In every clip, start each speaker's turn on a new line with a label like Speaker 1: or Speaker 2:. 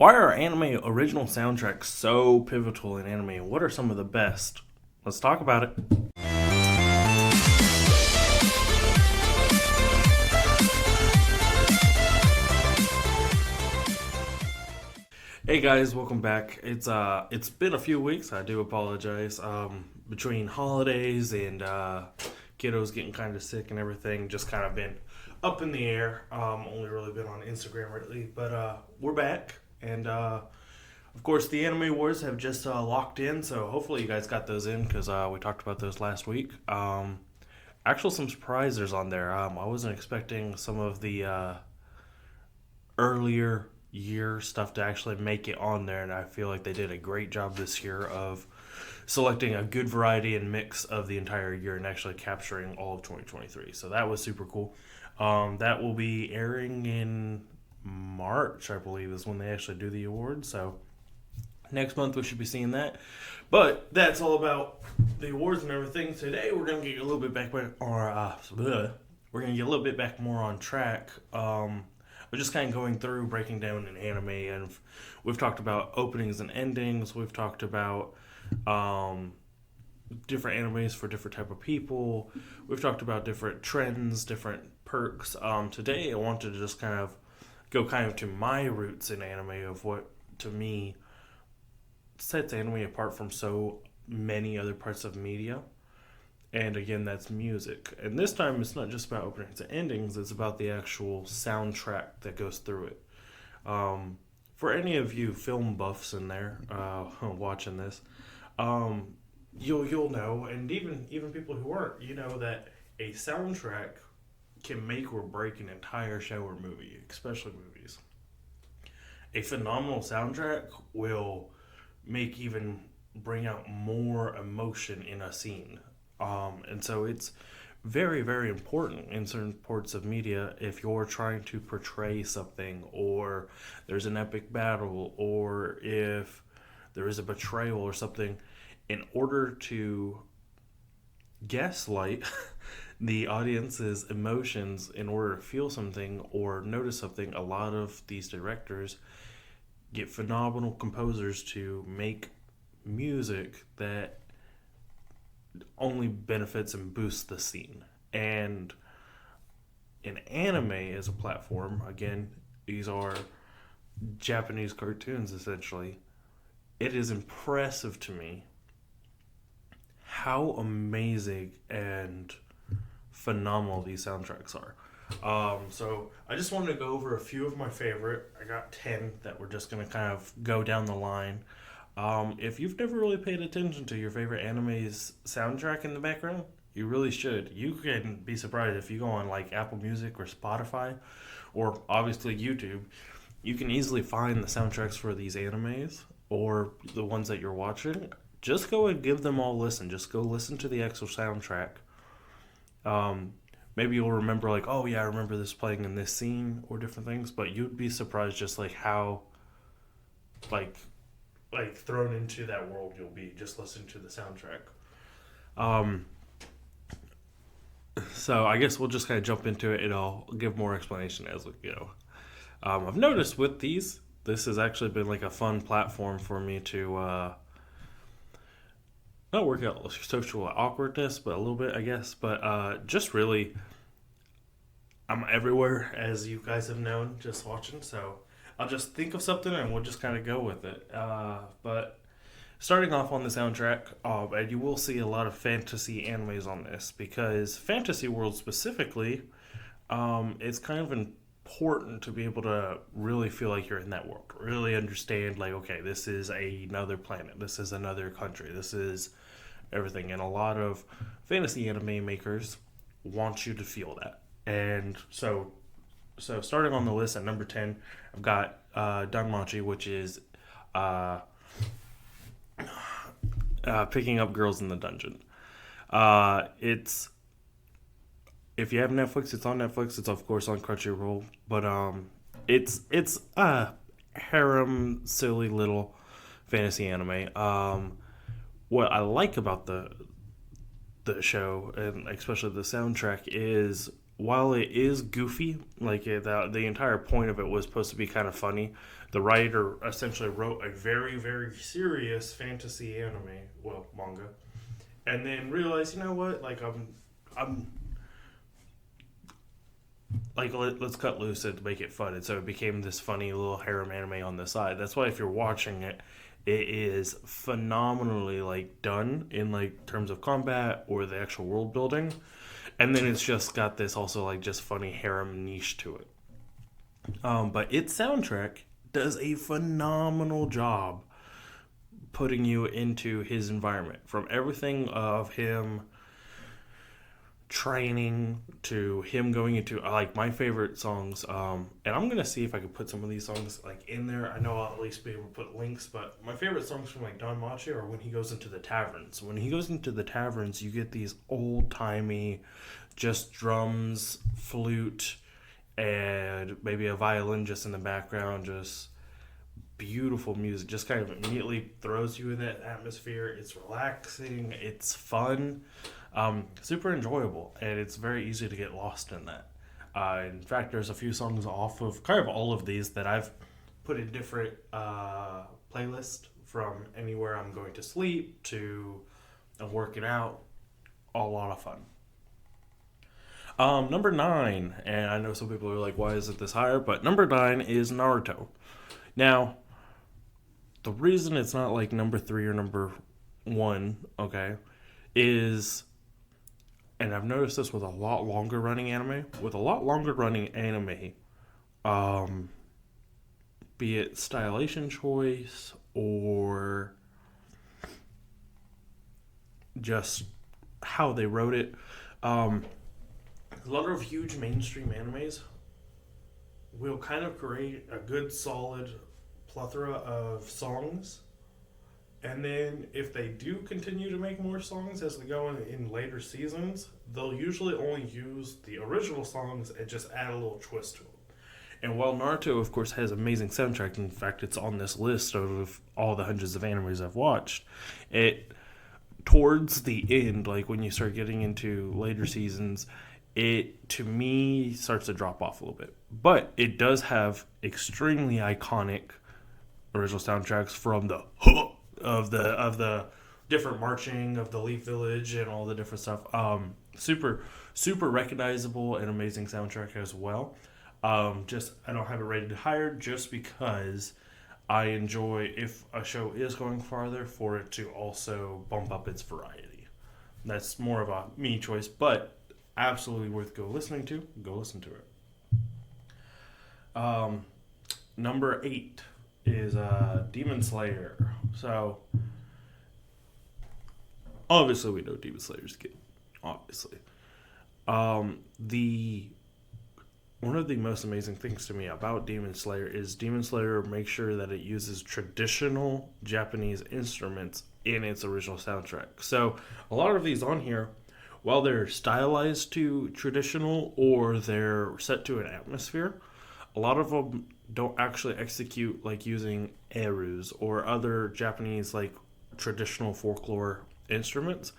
Speaker 1: Why are anime original soundtracks so pivotal in anime? What are some of the best? Let's talk about it. Hey guys, welcome back. It's been a few weeks. I do apologize. Between holidays and kiddos getting kind of sick and everything, just kind of been up in the air. Only really been on Instagram lately, but we're back. And of course, the Anime Wars have just locked in, so hopefully you guys got those in because we talked about those last week. Actually, some surprises on there. I wasn't expecting some of the earlier year stuff to actually make it on there, and I feel like they did a great job this year of selecting a good variety and mix of the entire year and actually capturing all of 2023. So that was super cool. That will be airing in March, I believe, is when they actually do the awards. So next month we should be seeing that. But that's all about the awards and everything. Today we're gonna get a little bit back more on track. We're just kind of going through, breaking down an anime, and we've talked about openings and endings. We've talked about different animes for different type of people. We've talked about different trends, different perks. Today, I wanted to just kind of go to my roots in anime of what, to me, sets anime apart from so many other parts of media. And again, that's music. And this time, it's not just about openings and endings. It's about the actual soundtrack that goes through it. For any of you film buffs in there watching this, you'll know, and even people who aren't, you know that a soundtrack can make or break an entire show or movie, especially movies. A phenomenal soundtrack will bring out more emotion in a scene. And so it's very, very important in certain parts of media if you're trying to portray something, or there's an epic battle, or if there is a betrayal or something, in order to gaslight the audience's emotions in order to feel something or notice something. A lot of these directors get phenomenal composers to make music that only benefits and boosts the scene. And in anime as a platform, again, these are Japanese cartoons essentially. It is impressive to me how amazing and phenomenal these soundtracks are. So I just wanted to go over a few of my favorite. I got 10 that we're just going to kind of go down the line. If you've never really paid attention to your favorite anime's soundtrack in the background, you really should. You can be surprised if you go on like Apple Music or Spotify, or obviously YouTube. You can easily find the soundtracks for these animes or the ones that you're watching. Just go and give them all a listen. Just go listen to the actual soundtrack. Maybe you'll remember like, oh yeah, I remember this playing in this scene or different things, but you'd be surprised just like how like thrown into that world you'll be just listening to the soundtrack. So I guess we'll just kind of jump into it and I'll give more explanation as we go. I've noticed with these, this has actually been like a fun platform for me to not work out social awkwardness, but a little bit, I guess. But just really, I'm everywhere, as you guys have known, just watching. So I'll just think of something and we'll just kind of go with it. But starting off on the soundtrack, and you will see a lot of fantasy animes on this, because Fantasy World specifically, it's kind of important to be able to really feel like you're in that world. Really understand, like, okay, this is another planet. This is another country. This is everything. And a lot of fantasy anime makers want you to feel that. And so starting on the list at number 10, I've got Danmachi, which is picking up girls in the dungeon. It's, if you have Netflix, it's on Netflix. It's of course on Crunchyroll, but it's a harem, silly little fantasy anime. What I like about the show, and especially the soundtrack, is while it is goofy, like the entire point of it was supposed to be kind of funny, the writer essentially wrote a very, very serious fantasy anime, well, manga, and then realized, you know what, like I'm like let's cut loose and make it fun, and so it became this funny little harem anime on the side. That's why if you're watching it, it is phenomenally like done in like terms of combat or the actual world building, and then it's just got this also like just funny harem niche to it. But its soundtrack does a phenomenal job putting you into his environment, from everything of him training to him going into like my favorite songs, and I'm gonna see if I can put some of these songs like in there. I know I'll at least be able to put links, but my favorite songs from like Don Machi are when he goes into the taverns. When he goes into the taverns, you get these old-timey just drums, flute, and maybe a violin just in the background, just beautiful music, just kind of immediately throws you in that atmosphere. It's relaxing, it's fun, super enjoyable, and it's very easy to get lost in that. In fact, there's a few songs off of kind of all of these that I've put in different playlists, from anywhere I'm going to sleep to I'm working out. A lot of fun. Number 9, and I know some people are like, why is it this higher? But number 9 is Naruto. Now, the reason it's not like number 3 or number 1, okay, is, and I've noticed this with a lot longer running anime, be it stylization choice or just how they wrote it. A lot of huge mainstream animes will kind of create a good solid plethora of songs, and then if they do continue to make more songs as they go in later seasons, they'll usually only use the original songs and just add a little twist to them. And while Naruto, of course, has amazing soundtrack, in fact, it's on this list of all the hundreds of animes I've watched, it, towards the end, like when you start getting into later seasons, it, to me, starts to drop off a little bit. But it does have extremely iconic original soundtracks from the of the different marching of the Leaf Village and all the different stuff. Super recognizable and amazing soundtrack as well. Just I don't have it rated higher just because I enjoy, if a show is going farther, for it to also bump up its variety. That's more of a me choice, but absolutely worth go listen to it. Number 8 is Demon Slayer. So obviously we know Demon Slayer's good. Obviously. One of the most amazing things to me about Demon Slayer is Demon Slayer makes sure that it uses traditional Japanese instruments in its original soundtrack. So a lot of these on here, while they're stylized to traditional or they're set to an atmosphere, a lot of them don't actually execute like using erus or other Japanese like traditional folklore instruments.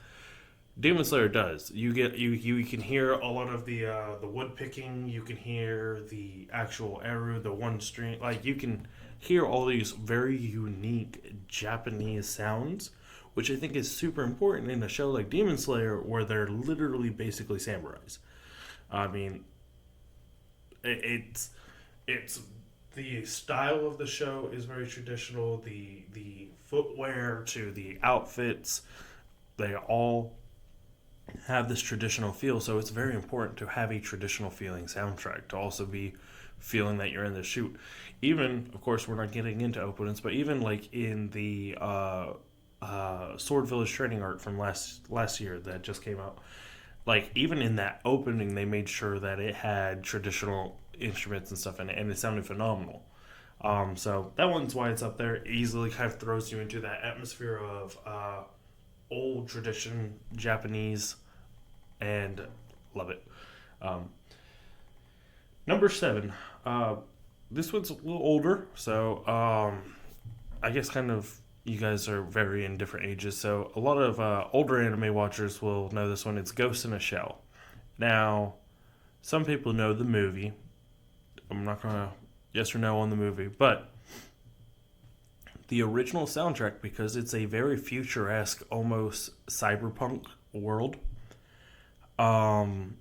Speaker 1: Demon Slayer does. You can hear a lot of the wood picking. You can hear the actual eru, the one string. Like you can hear all these very unique Japanese sounds, which I think is super important in a show like Demon Slayer, where they're literally basically samurais. I mean, it's the style of the show is very traditional. The footwear to the outfits, they all have this traditional feel, so it's very important to have a traditional feeling soundtrack to also be feeling that you're in the shoot. Even, of course, we're not getting into openings, but even like in the Sword Village training arc from last year that just came out, like even in that opening they made sure that it had traditional instruments and stuff in it, and it sounded phenomenal. So that one's why it's up there. It easily kind of throws you into that atmosphere of old tradition Japanese, and love it. Number 7, this one's a little older, so I guess kind of you guys are very in different ages, so a lot of older anime watchers will know this one. It's Ghost in a Shell. Now, Some people know the movie. I'm not going to yes or no on the movie, but the original soundtrack, because it's a very futuresque, almost cyberpunk world. Um,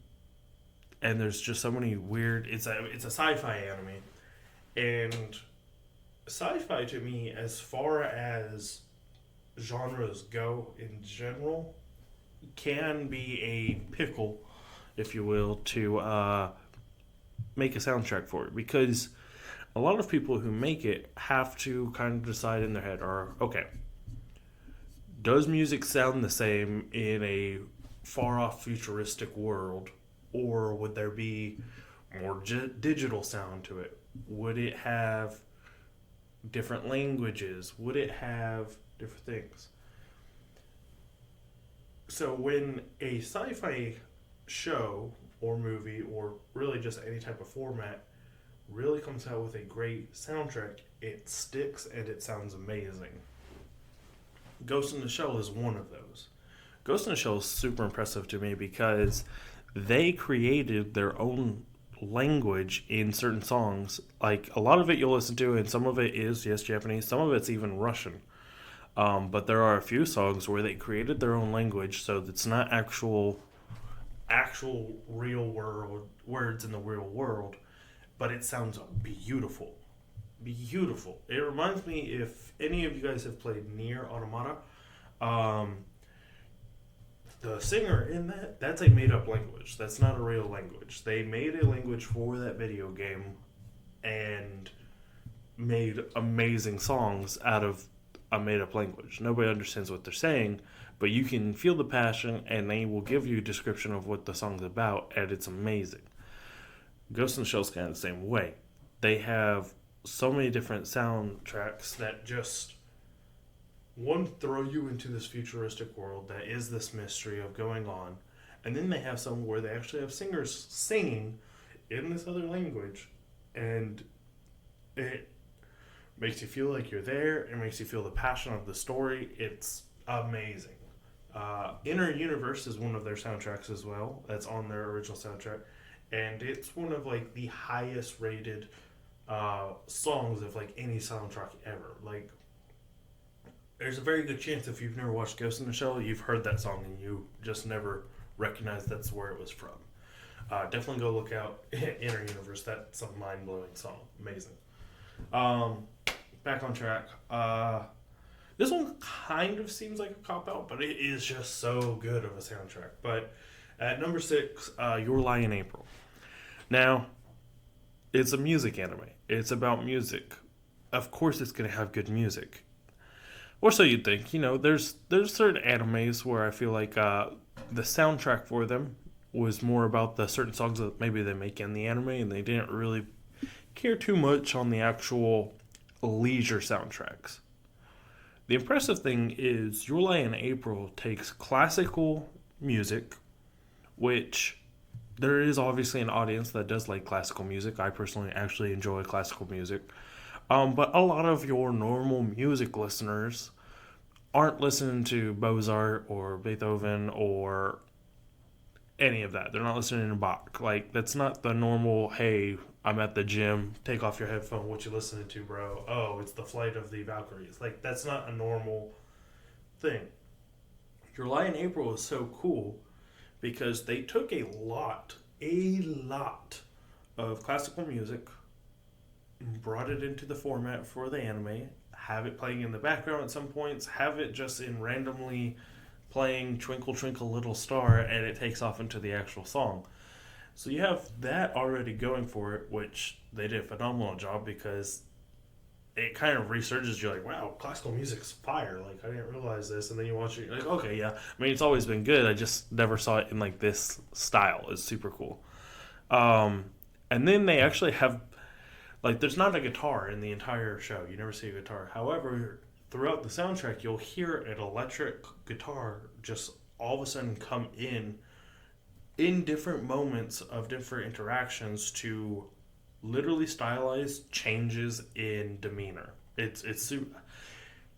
Speaker 1: and there's just so many weird. It's a sci-fi anime, and sci-fi to me, as far as genres go in general, can be a pickle, if you will, to make a soundtrack for it, because a lot of people who make it have to kind of decide in their head, or okay, does music sound the same in a far off futuristic world, or would there be more digital sound to it? Would it have different languages? Would it have different things? So when a sci-fi show or movie, or really just any type of format, really comes out with a great soundtrack, it sticks and it sounds amazing. Ghost in the Shell is one of those. Ghost in the Shell is super impressive to me because they created their own language in certain songs. Like, a lot of it you'll listen to, and some of it is, yes, Japanese, some of it's even Russian. But there are a few songs where they created their own language, so it's not actual real world words in the real world, but it sounds beautiful. Beautiful. It reminds me, if any of you guys have played Nier Automata, the singer in that's a made up language. That's not a real language. They made a language for that video game and made amazing songs out of a made up language. Nobody understands what they're saying, but you can feel the passion, and they will give you a description of what the song's about, and it's amazing. Ghost in the Shell's kind of the same way. They have so many different soundtracks that just, one, throw you into this futuristic world that is this mystery of going on, and then they have some where they actually have singers singing in this other language, and it makes you feel like you're there. It makes you feel the passion of the story. It's amazing. Inner Universe is one of their soundtracks as well. That's on their original soundtrack, and it's one of like the highest rated songs of like any soundtrack ever. Like, there's a very good chance if you've never watched Ghost in the Shell, you've heard that song and you just never recognized that's where it was from. Definitely go look out Inner Universe. That's a mind-blowing song. Amazing. Back on track. This one kind of seems like a cop-out, but it is just so good of a soundtrack. But at number 6, Your Lie in April. Now, it's a music anime. It's about music. Of course it's going to have good music. Or so you'd think. You know, there's certain animes where I feel like the soundtrack for them was more about the certain songs that maybe they make in the anime, and they didn't really care too much on the actual leisure soundtracks. The impressive thing is Your Lie in April takes classical music, which there is obviously an audience that does like classical music. I personally actually enjoy classical music. But a lot of your normal music listeners aren't listening to Mozart or Beethoven or any of that. They're not listening to Bach. Like, that's not the normal, hey, I'm at the gym, take off your headphone, what you listening to, bro? Oh, it's the Flight of the Valkyries. Like, that's not a normal thing. Your Lie in April is so cool because they took a lot of classical music, brought it into the format for the anime, have it playing in the background at some points, have it just in randomly playing Twinkle Twinkle Little Star, and it takes off into the actual song. So you have that already going for it, which they did a phenomenal job because it kind of resurges you like, wow, classical music's fire. Like, I didn't realize this. And then you watch it, you're like, okay, yeah. I mean, it's always been good. I just never saw it in like this style. It's super cool. And then they actually have, like, there's not a guitar in the entire show. You never see a guitar. However, throughout the soundtrack, you'll hear an electric guitar just all of a sudden come in different moments of different interactions to literally stylized changes in demeanor. It's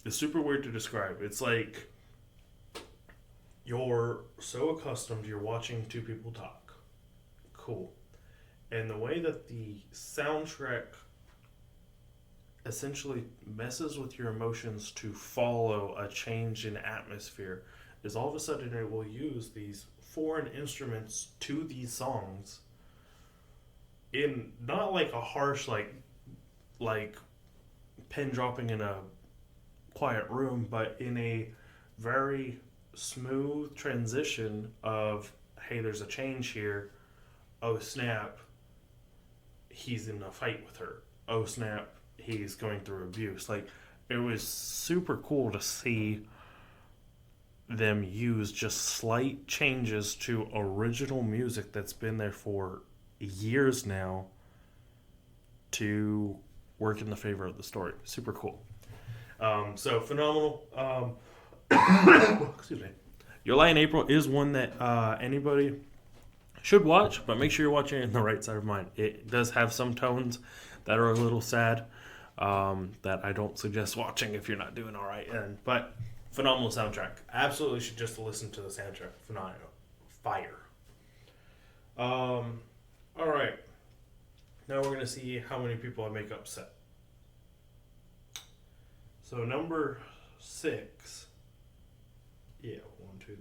Speaker 1: super weird to describe. It's like you're so accustomed, you're watching two people talk. Cool. And the way that the soundtrack essentially messes with your emotions to follow a change in atmosphere is all of a sudden it will use these foreign instruments to these songs in not like a harsh like pin dropping in a quiet room, but in a very smooth transition of, hey, there's a change here. Oh snap, he's in a fight with her. Oh snap, he's going through abuse. Like, it was super cool to see them use just slight changes to original music that's been there for years now to work in the favor of the story. Super cool. So phenomenal. Excuse me. Your Lie in April is one that anybody should watch, but make sure you're watching it in the right side of mind. It does have some tones that are a little sad that I don't suggest watching if you're not doing all right. But phenomenal soundtrack. Absolutely should just listen to the soundtrack. Phenomenal. Fire. All right. Now we're going to see how many people I make upset. So number 6. Yeah, 1, 2, 3,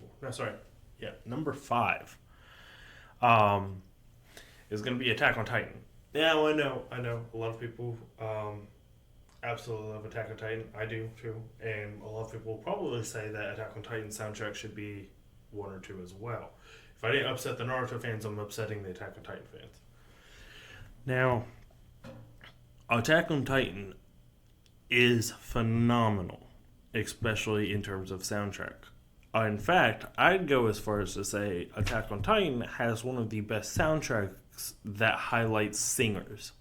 Speaker 1: 4. No, sorry. Yeah, number 5 is going to be Attack on Titan. Yeah, well, I know. A lot of people absolutely love Attack on Titan. I do, too. And a lot of people will probably say that Attack on Titan soundtrack should be 1 or 2 as well. If I didn't upset the Naruto fans, I'm upsetting the Attack on Titan fans. Now, Attack on Titan is phenomenal, especially in terms of soundtrack. In fact, I'd go as far as to say Attack on Titan has one of the best soundtracks that highlights singers.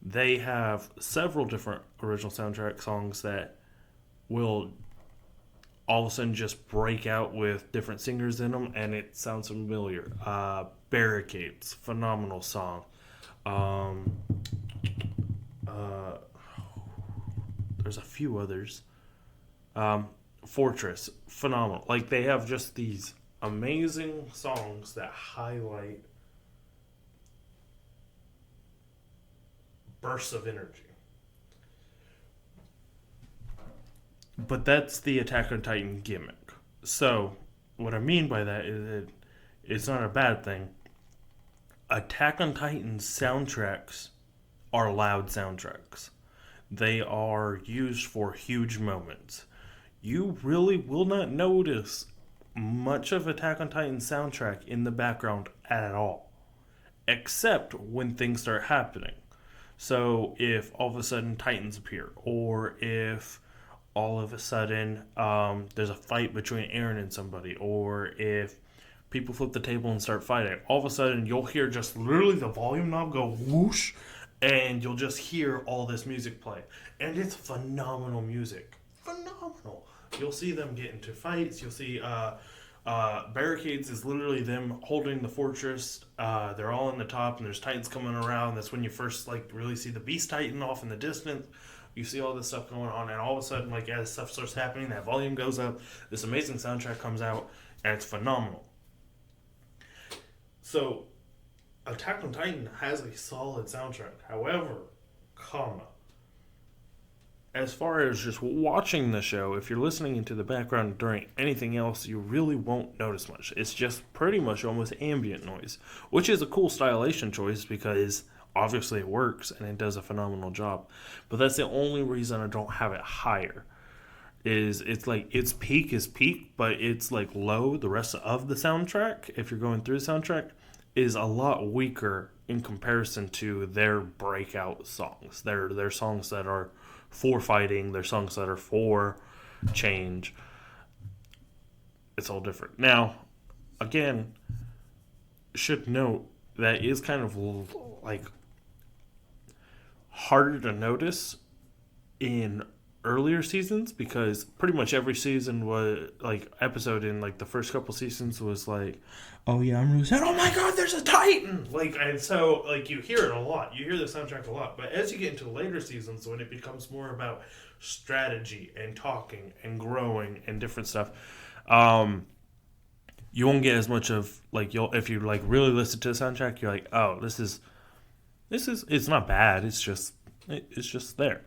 Speaker 1: They have several different original soundtrack songs that will all of a sudden just break out with different singers in them, and it sounds familiar. Barricades, phenomenal song. There's a few others. Fortress, phenomenal. Like, they have just these amazing songs that highlight bursts of energy. But that's the Attack on Titan gimmick. So, what I mean by that is that it's not a bad thing. Attack on Titan's soundtracks are loud soundtracks. They are used for huge moments. You really will not notice much of Attack on Titan's soundtrack in the background at all, except when things start happening. So if all of a sudden Titans appear, or if all of a sudden there's a fight between Eren and somebody, or if people flip the table and start fighting, all of a sudden you'll hear just literally the volume knob go whoosh, and you'll just hear all this music play. And it's phenomenal music. Phenomenal. You'll see them get into fights. You'll see Barricades is literally them holding the fortress. They're all in the top, and there's Titans coming around. That's when you first really see the Beast Titan off in the distance. You see all this stuff going on, and all of a sudden, as stuff starts happening, that volume goes up. This amazing soundtrack comes out, and it's phenomenal. So, Attack on Titan has a solid soundtrack. However, as far as just watching the show, if you're listening into the background during anything else, you really won't notice much. It's just pretty much almost ambient noise, which is a cool stylization choice because obviously it works and it does a phenomenal job. But that's the only reason I don't have it higher. Is it's like its peak is peak, but it's like low. The rest of the soundtrack, if you're going through the soundtrack, is a lot weaker in comparison to their breakout songs. Their songs that are for fighting, their songs that are for change. It's all different. Now, again, should note that is kind of harder to notice in earlier seasons, because pretty much every season was episode in the first couple seasons was oh yeah, I'm really sad, oh my god, there's a Titan, and so you hear it a lot, you hear the soundtrack a lot. But as you get into later seasons, when it becomes more about strategy and talking and growing and different stuff, you won't get as much of like you'll if you like really listen to the soundtrack, you're like, oh, this is it's not bad. It's just there.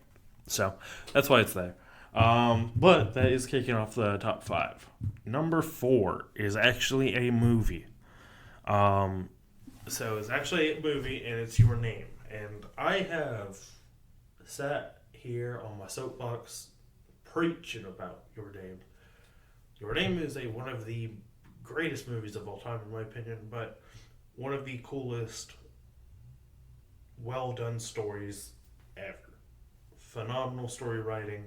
Speaker 1: So that's why it's there. But that is kicking off the top five. Number four is actually a movie. Um, so it's actually a movie, and it's Your Name. And I have sat here on my soapbox preaching about Your Name. Your Name is one of the greatest movies of all time, in my opinion, but one of the coolest, well done stories ever. Phenomenal story writing,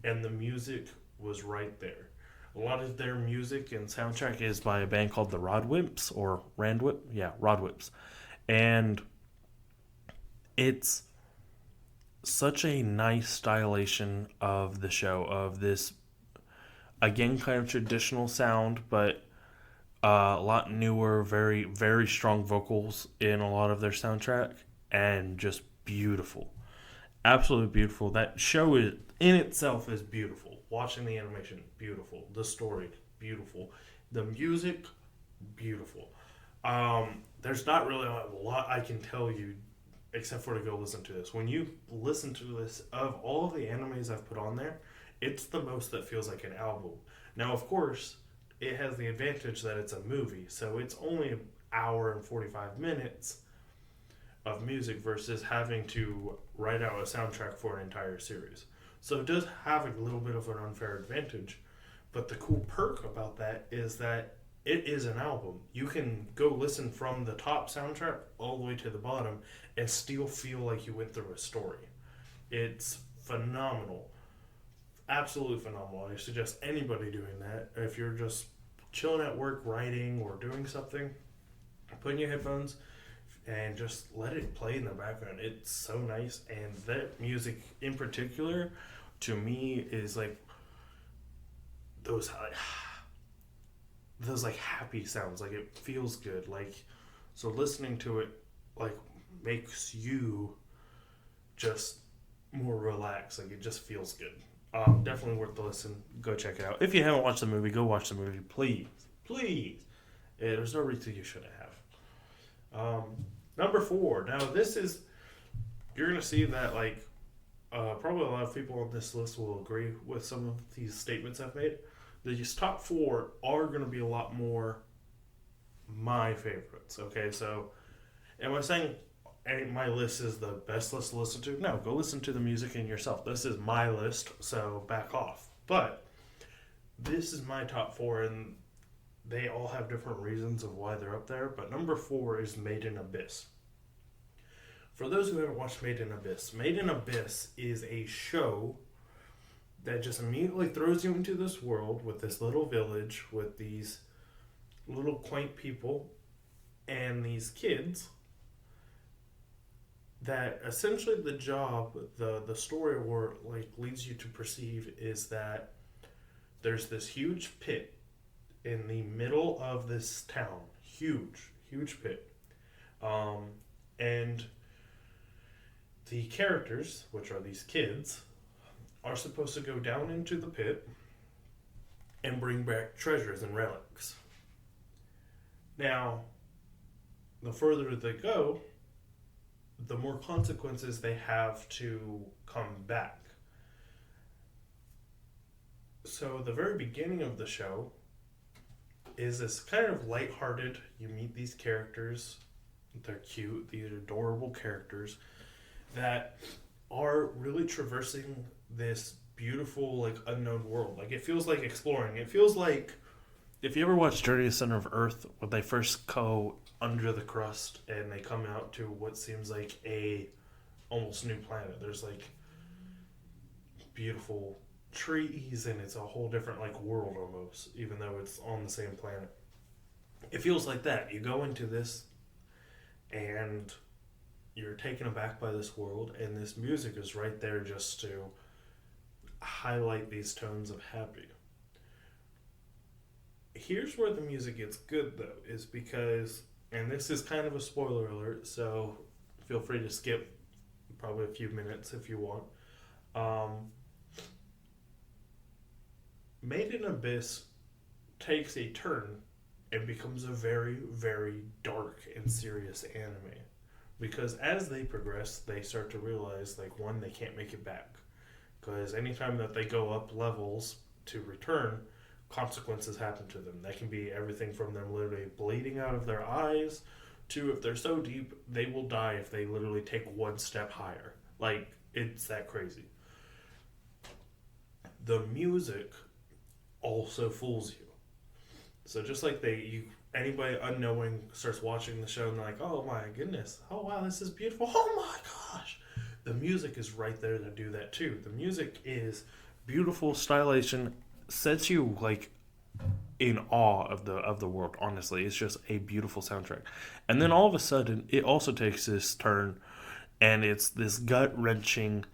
Speaker 1: and the music was right there. A lot of their music and soundtrack is by a band called the Rodwimps, or Randwip. Yeah, Rodwimps. And it's such a nice stylization of the show, of this, again, kind of traditional sound, but a lot newer, very, very strong vocals in a lot of their soundtrack, and just beautiful. Absolutely beautiful. That show is in itself is beautiful. Watching the animation, beautiful. The story, beautiful. The music, beautiful. There's not really a lot I can tell you except for to go listen to this. When you listen to this, of all of the animes I've put on there, it's the most that feels like an album. Now, of course, it has the advantage that it's a movie, so it's only an hour and 45 minutes of music versus having to write out a soundtrack for an entire series. So it does have a little bit of an unfair advantage, but the cool perk about that is that it is an album. You can go listen from the top soundtrack all the way to the bottom and still feel like you went through a story. It's phenomenal. Absolutely phenomenal. I suggest anybody doing that. If you're just chilling at work, writing, or doing something, put in your headphones and just let it play in the background. It's so nice, and that music in particular, to me, is like those like happy sounds. Like it feels good. Like, so listening to it like makes you just more relaxed. Like it just feels good. Definitely worth the listen. Go check it out. If you haven't watched the movie, go watch the movie, please. Please. There's no reason you shouldn't have. Number four. Now this is, you're gonna see that like probably a lot of people on this list will agree with some of these statements I've made. These top four are gonna be a lot more my favorites. Okay, so am I saying my list is the best list to listen to? No, go listen to the music in yourself. This is my list, so back off. But this is my top four, and they all have different reasons of why they're up there. But number four is Made in Abyss. For those who haven't watched Made in Abyss is a show that just immediately throws you into this world with this little village with these little quaint people and these kids that essentially the job, the story or like leads you to perceive is that there's this huge pit in the middle of this town. Huge pit. And the characters, which are these kids, are supposed to go down into the pit and bring back treasures and relics. Now, the further they go, the more consequences they have to come back. So the very beginning of the show is this kind of lighthearted, you meet these characters, they're cute, these adorable characters that are really traversing this beautiful, like, unknown world. Like, it feels like exploring. It feels like, if you ever watched Journey to the Center of Earth, when they first go under the crust and they come out to what seems like a almost new planet. There's like beautiful trees and it's a whole different like world almost, even though it's on the same planet. It feels like that. You go into this and you're taken aback by this world, and this music is right there just to highlight these tones of happy. Here's where the music gets good, though, is because, and this is kind of a spoiler alert, so feel free to skip probably a few minutes if you want. Made in Abyss takes a turn it becomes a very, very dark and serious anime. Because as they progress, they start to realize, like, one, they can't make it back. Because anytime that they go up levels to return, consequences happen to them. That can be everything from them literally bleeding out of their eyes to, if they're so deep, they will die if they literally take one step higher. Like, it's that crazy. The music also fools you. So just like anybody unknowing starts watching the show and they're like, oh my goodness, oh wow, this is beautiful, oh my gosh. The music is right there to do that too. The music is beautiful, stylization, sets you like in awe of the world. Honestly, it's just a beautiful soundtrack. And then all of a sudden, it also takes this turn, and it's this gut wrenching,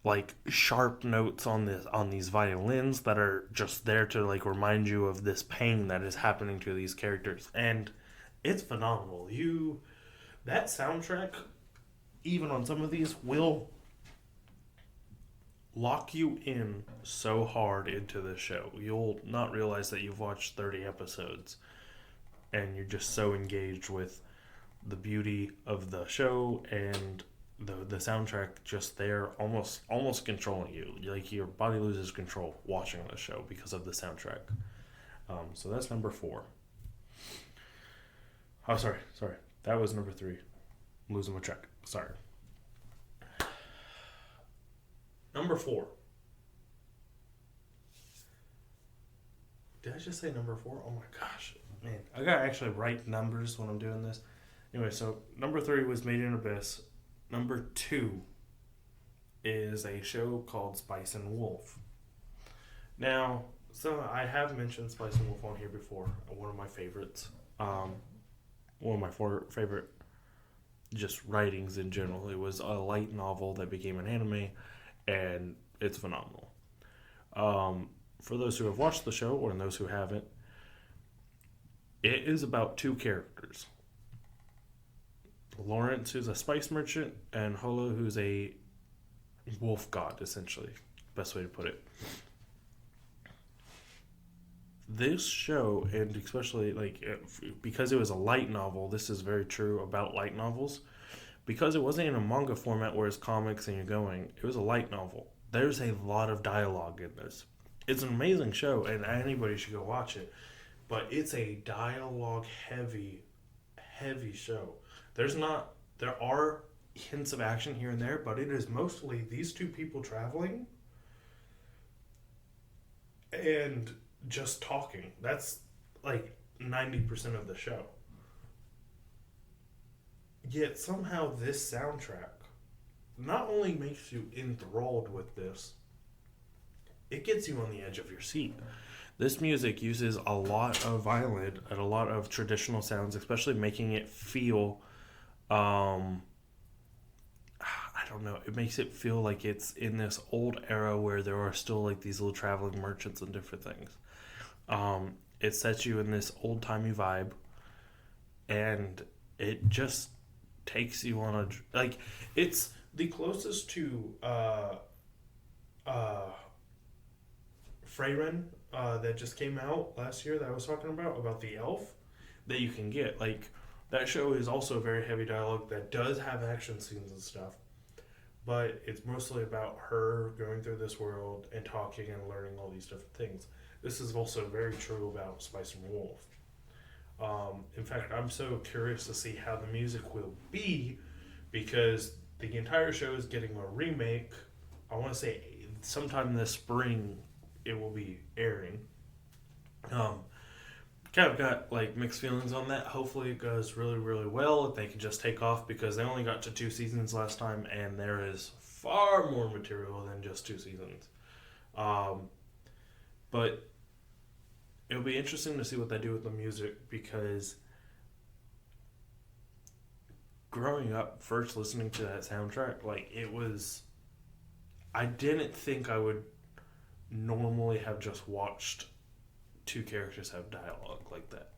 Speaker 1: like sharp notes on these violins that are just there to like remind you of this pain that is happening to these characters, and it's phenomenal. That soundtrack, even on some of these, will lock you in so hard into the show. You'll not realize that you've watched 30 episodes and you're just so engaged with the beauty of the show and the soundtrack just there almost controlling you. Like your body loses control watching the show because of the soundtrack. So that's number 4. Oh, sorry. That was number 3. I'm losing my track. Sorry. Number 4. Did I just say number 4? Oh my gosh. Man, I gotta actually write numbers when I'm doing this. Anyway, so number 3 was Made in Abyss. Number 2 is a show called Spice and Wolf. Now, so I have mentioned Spice and Wolf on here before. One of my favorites. One of my favorite just writings in general. It was a light novel that became an anime, and it's phenomenal. For those who have watched the show, or those who haven't, it is about 2 characters. Lawrence, who's a spice merchant, and Holo, who's a wolf god, essentially. Best way to put it. This show, and especially because it was a light novel, this is very true about light novels. Because it wasn't in a manga format where it's comics and you're going, it was a light novel. There's a lot of dialogue in this. It's an amazing show, and anybody should go watch it. But it's a dialogue heavy show. There are hints of action here and there, but it is mostly these 2 people traveling and just talking. That's like 90% of the show. Yet somehow this soundtrack not only makes you enthralled with this, it gets you on the edge of your seat. This music uses a lot of violin and a lot of traditional sounds, especially making it feel, I don't know, it makes it feel like it's in this old era where there are still like these little traveling merchants and different things. It sets you in this old-timey vibe, and it just takes you on it's the closest to Freyren that just came out last year that I was talking about the elf, that you can get. Like, that show is also very heavy dialogue that does have action scenes and stuff, but it's mostly about her going through this world and talking and learning all these different things. This is also very true about Spice and Wolf. In fact, I'm so curious to see how the music will be, because the entire show is getting a remake. I want to say sometime this spring it will be airing. Kind of got like mixed feelings on that. Hopefully it goes really, really well. If they can just take off, because they only got to 2 seasons last time, and there is far more material than just 2 seasons. But it'll be interesting to see what they do with the music, because growing up, first listening to that soundtrack, like, it was, I didn't think I would normally have just watched 2 characters have dialogue like that.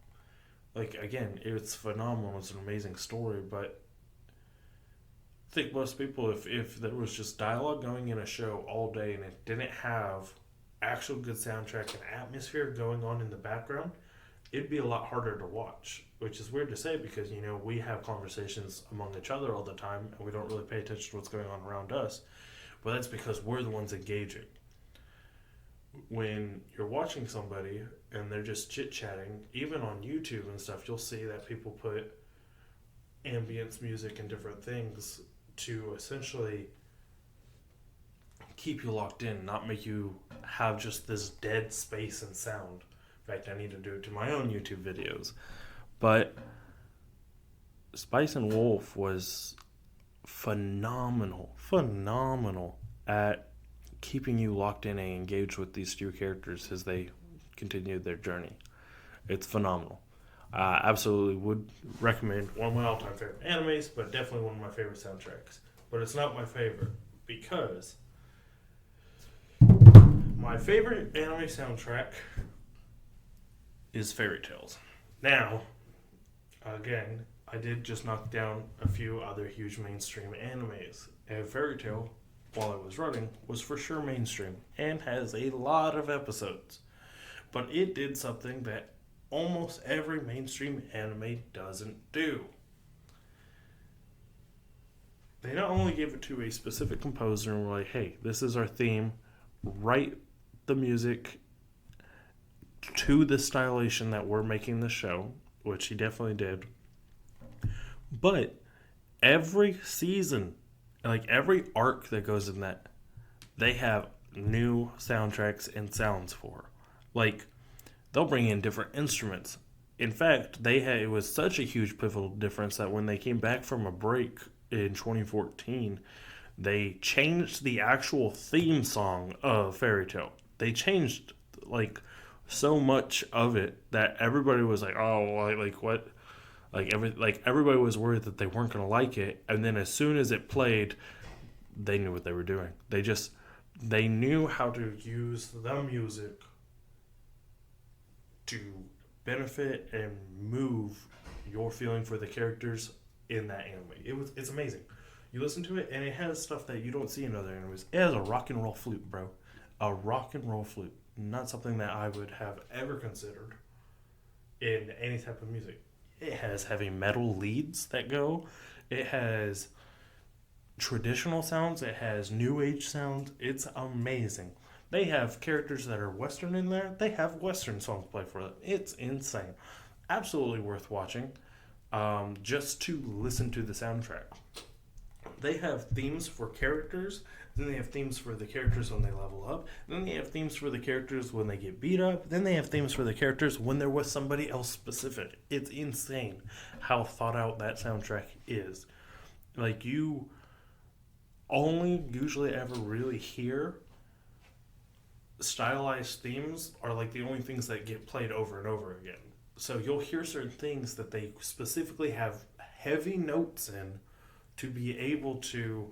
Speaker 1: Like, again, it's phenomenal. It's an amazing story, but I think most people, if there was just dialogue going in a show all day and it didn't have actual good soundtrack and atmosphere going on in the background, it'd be a lot harder to watch, which is weird to say because, we have conversations among each other all the time and we don't really pay attention to what's going on around us. But that's because we're the ones engaging. When you're watching somebody and they're just chit-chatting, even on YouTube and stuff, you'll see that people put ambience music and different things to essentially keep you locked in, not make you have just this dead space and sound. In fact, I need to do it to my own YouTube videos. But Spice and Wolf was phenomenal at keeping you locked in and engaged with these two characters as they continued their journey. It's phenomenal. I absolutely would recommend one of my all-time favorite animes, but definitely one of my favorite soundtracks. But it's not my favorite because my favorite anime soundtrack is Fairy Tales. Now, again, I did just knock down a few other huge mainstream animes. And Fairy Tail, while it was running, was for sure mainstream and has a lot of episodes. But it did something that almost every mainstream anime doesn't do. They not only gave it to a specific composer and were like, hey, this is our theme, write the music to the stylization that we're making the show, which he definitely did. But every season, like every arc that goes in that, they have new soundtracks and sounds for. Like, they'll bring in different instruments. In fact, it was such a huge pivotal difference that when they came back from a break in 2014, they changed the actual theme song of Fairy Tail. They changed, like, so much of it that everybody was like, oh, like what? Everybody was worried that they weren't going to like it. And then as soon as it played, they knew what they were doing. They knew how to use the music to benefit and move your feeling for the characters in that anime. It's amazing. You listen to it, and it has stuff that you don't see in other animes. It has a rock and roll flute, bro. A rock and roll flute. Not something that I would have ever considered in any type of music. It has heavy metal leads that go. It has traditional sounds. It has new age sounds. It's amazing. They have characters that are Western in there. They have Western songs play for them. It's insane. Absolutely worth watching. Just to listen to the soundtrack. They have themes for characters. Then they have themes for the characters when they level up. Then they have themes for the characters when they get beat up. Then they have themes for the characters when they're with somebody else specific. It's insane how thought out that soundtrack is. Like, you only usually ever really hear stylized themes are like the only things that get played over and over again. So you'll hear certain things that they specifically have heavy notes in to be able to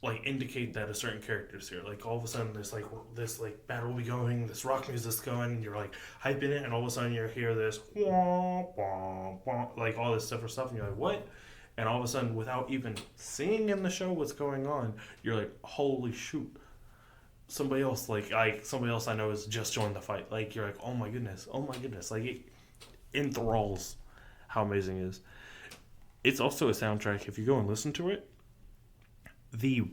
Speaker 1: like indicate that a certain character's here. Like all of a sudden there's like this like battle will be going, this rock music's going, and you're like hyping it, and all of a sudden you hear this wah, wah, wah, like all this different stuff, and you're like, what? And all of a sudden, without even seeing in the show what's going on, you're like, holy shoot. Somebody else I know has just joined the fight. Like, you're like, oh my goodness. Like, it enthralls how amazing it is. It's also a soundtrack. If you go and listen to it, the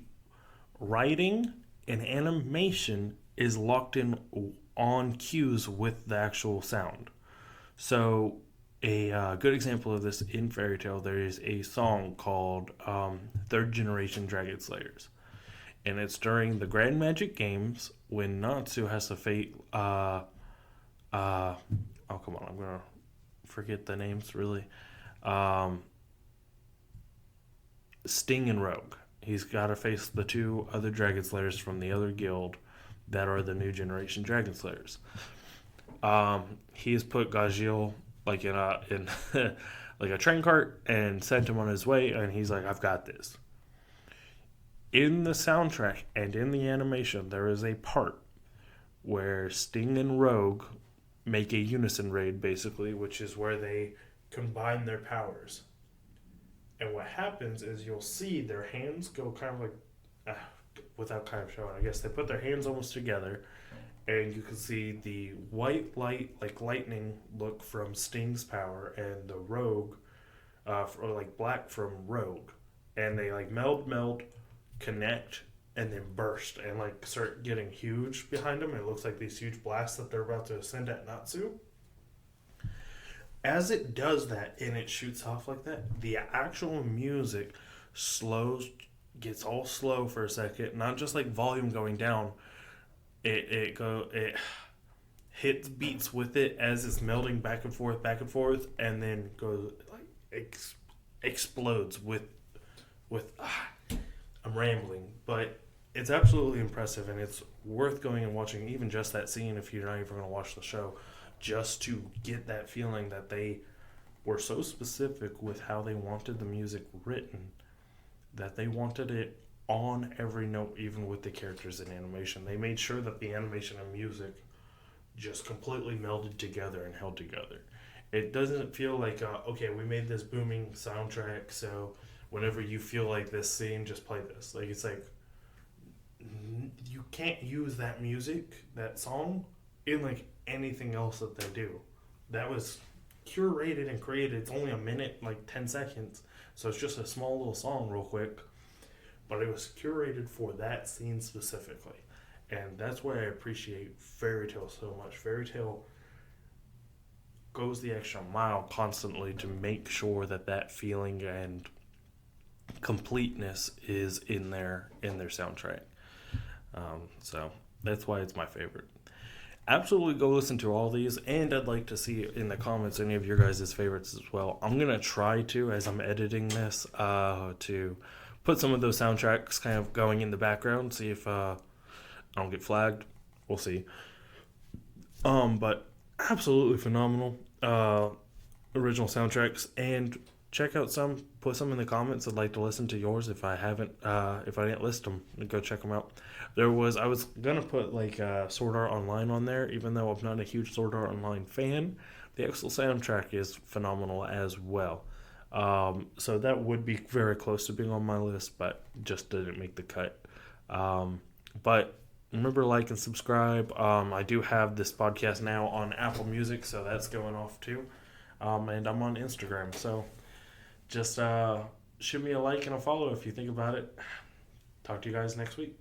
Speaker 1: writing and animation is locked in on cues with the actual sound. So, a good example of this in Fairy Tail, there is a song called Third Generation Dragon Slayers. And it's during the Grand Magic Games when Natsu has to fight oh come on, I'm gonna forget the names really. Sting and Rogue. He's gotta face the two other Dragon Slayers from the other guild that are the new generation Dragon Slayers. He has put Gajil like in like a train cart and sent him on his way, and he's like, I've got this. In the soundtrack and in the animation, there is a part where Sting and Rogue make a unison raid, basically, which is where they combine their powers. And what happens is you'll see their hands go kind of like, without kind of showing, I guess they put their hands almost together, and you can see the white light, like lightning, look from Sting's power, and the Rogue, or like black from Rogue, and they like meld, connect, and then burst and like start getting huge behind them. It looks like these huge blasts that they're about to ascend at Natsu. As it does that and it shoots off like that, the actual music slows, gets all slow for a second, not just like volume going down. It hits beats with it as it's melding back and forth, and then goes like explodes with. I'm rambling, but it's absolutely impressive, and it's worth going and watching even just that scene if you're not even going to watch the show, just to get that feeling that they were so specific with how they wanted the music written, that they wanted it on every note, even with the characters in animation. They made sure that the animation and music just completely melded together and held together. It doesn't feel like, okay, we made this booming soundtrack, so whenever you feel like this scene, just play this. Like, it's like, you can't use that music, that song, in like anything else that they do. That was curated and created. It's only a minute, like 10 seconds, so it's just a small little song real quick, but it was curated for that scene specifically. And that's why I appreciate Fairy Tail so much. Fairy Tail goes the extra mile constantly to make sure that that feeling and completeness is in their soundtrack. So that's why it's my favorite. Absolutely go listen to all these, and I'd like to see in the comments any of your guys' favorites as well. I'm going to try to, as I'm editing this, to put some of those soundtracks kind of going in the background, see if I don't get flagged. We'll see. But absolutely phenomenal original soundtracks, and check out some, put some in the comments. I'd like to listen to yours if I didn't list them. Go check them out. I was gonna put like Sword Art Online on there, even though I'm not a huge Sword Art Online fan. The actual soundtrack is phenomenal as well. So that would be very close to being on my list, but just didn't make the cut. But remember, like and subscribe. I do have this podcast now on Apple Music, so that's going off too. And I'm on Instagram, so just shoot me a like and a follow if you think about it. Talk to you guys next week.